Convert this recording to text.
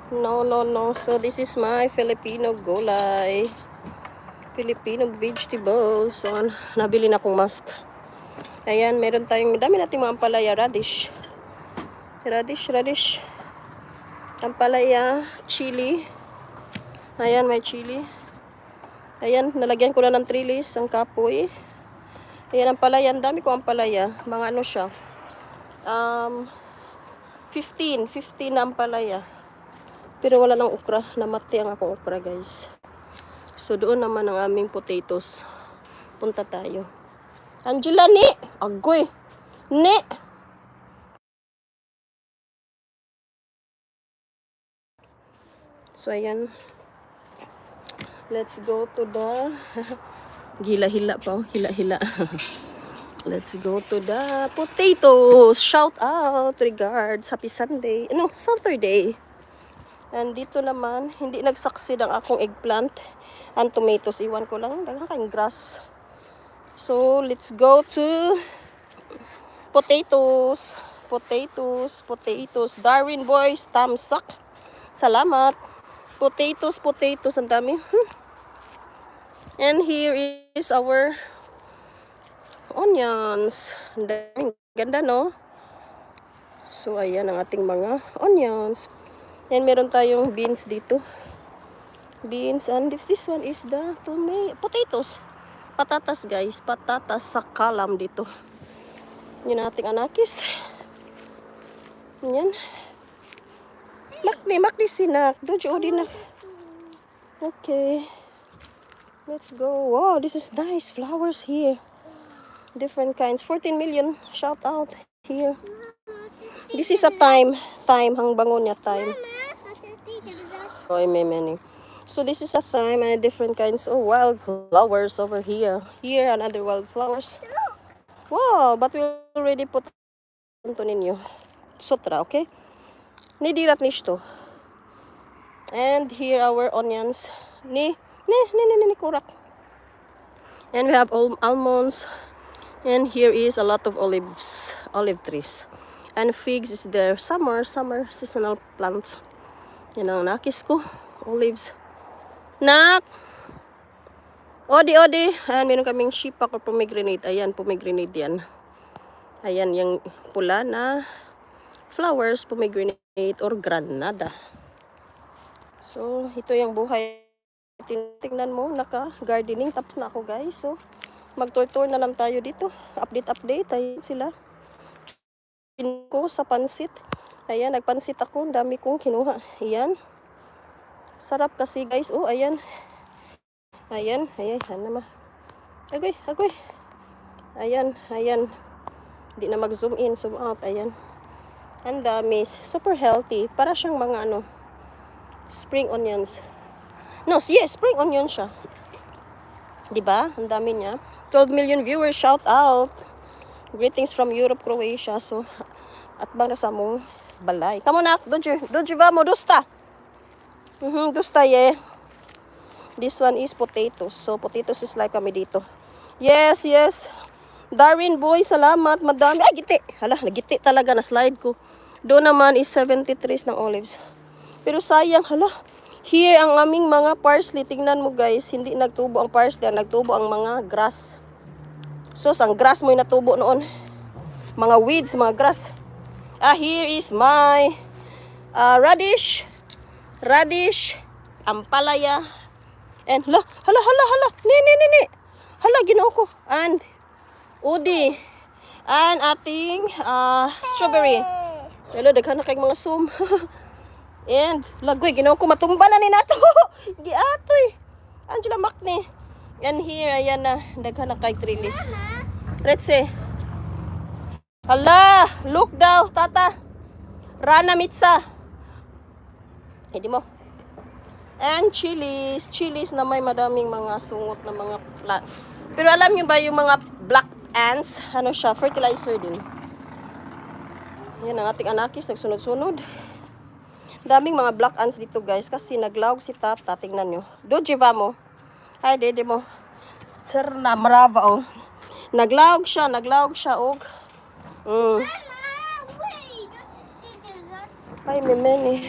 No, no, no. So this is my Filipino gulay. Filipino vegetables. So, nabili na akong mask. Ayan, meron tayong, dami nating mga ampalaya, radish. Radish. Ampalaya, chili. Ayan, may chili. Ayan, nalagyan ko na ng trellis, ang kapoy. Ayan, ampalaya, ang dami ko ampalaya. Mga ano siya. 15 na ampalaya. Pero wala lang okra. Namati ang akong okra, guys. So, doon naman ang aming potatoes. Punta tayo. Angela, ni! Agoy! Ni! So, ayan. Let's go to the... Gila-hila pa, oh. Hila-hila. Let's go to the potatoes. Shout out. Regards. Happy Sunday. No, Saturday. And dito naman, hindi nagsucceed ang akong eggplant and tomatoes. Iwan ko lang, kayong grass. So, let's go to potatoes. Darwin boys, tamsak. Salamat. Potatoes. Ang dami. And here is our onions. Ganda, no? So, ayan ang ating mga onions. And meron tayong beans dito. Beans. And this one is the potatoes. Patatas, guys. Patatas sa kalam dito. Yun ating anakis. Yan. Makni sinak. Dojo na. Okay. Let's go. Wow, this is nice. Flowers here. Different kinds. 14 million. Shout out here. This is a thyme. Hang bangon niya, thyme. Oh, many. So this is a thyme and different kinds of wildflowers over here. Here, another wildflowers. Wow, but we already put ito ninyo. Sotra, okay? Nidirat nisto. And here our onions. Ni kurak. And we have almonds. And here is a lot of olive trees. And figs is there. Summer seasonal plants. Yan ang nakis ko. Olives. Nak! Odi. Ayan, meron kaming shipak or pomegranate. Ayan, pomegranate yan. Ayan, yung pula na flowers, pomegranate or granada. So, ito yung buhay. Tingnan mo, naka-gardening. Tapos na ako, guys. So, mag-tour na lang tayo dito. Update. Ayan sila. Ko sa pansit. Ayan, nagpansit ako. Ang dami kong kinuha. Ayan. Sarap kasi, guys. Oh, ayan. Ayan naman. Agoy. Ayan. Hindi na mag-zoom in, zoom out. Ayan. Ang dami. Super healthy. Para siyang mga spring onions. No, yes, spring onion siya. Diba? Ang dami niya. 12 million viewers. Shout out. Greetings from Europe, Croatia. So, at bang sa mong balay. Come on, Doji vamo, dusta. Dusta, yeah. This one is potatoes. So, potatoes is like kami dito. Yes. Darwin boy, salamat. Madami. Ay, giti. Hala, nagiti talaga. Na-slide ko. Doon naman is 73 ng olives. Pero sayang, hala. Here, ang aming mga parsley. Tingnan mo, guys. Hindi nagtubo ang parsley. Nagtubo ang mga grass. So, ang grass mo yung natubo noon. Mga weeds, mga grass. Here is my radish, ampalaya, and hala. Ni. Hala, ginoo ko. And udi. And ating strawberry. Hello, daghan na kay mga sum. And lagoy, ginoo ko matumba na ni nato. Giatoy. Angela Makni. And here, ayan na, daghan na kay trellis. Let's see. Hala, look daw, tata. Rana mitsa. Hindi mo. And chilies na may madaming mga sungot na mga plant. Pero alam nyo ba yung mga black ants, ano siya, fertilizer din. Yan ang ating anakis, nagsunod-sunod. Daming mga black ants dito, guys, kasi naglawag si Tata, tingnan nyo. Dojiva mo. Ay, dede mo. Sir na, marava, oh. Naglawag siya, og. Mama, wait, that's a sticker. Ay, memeni.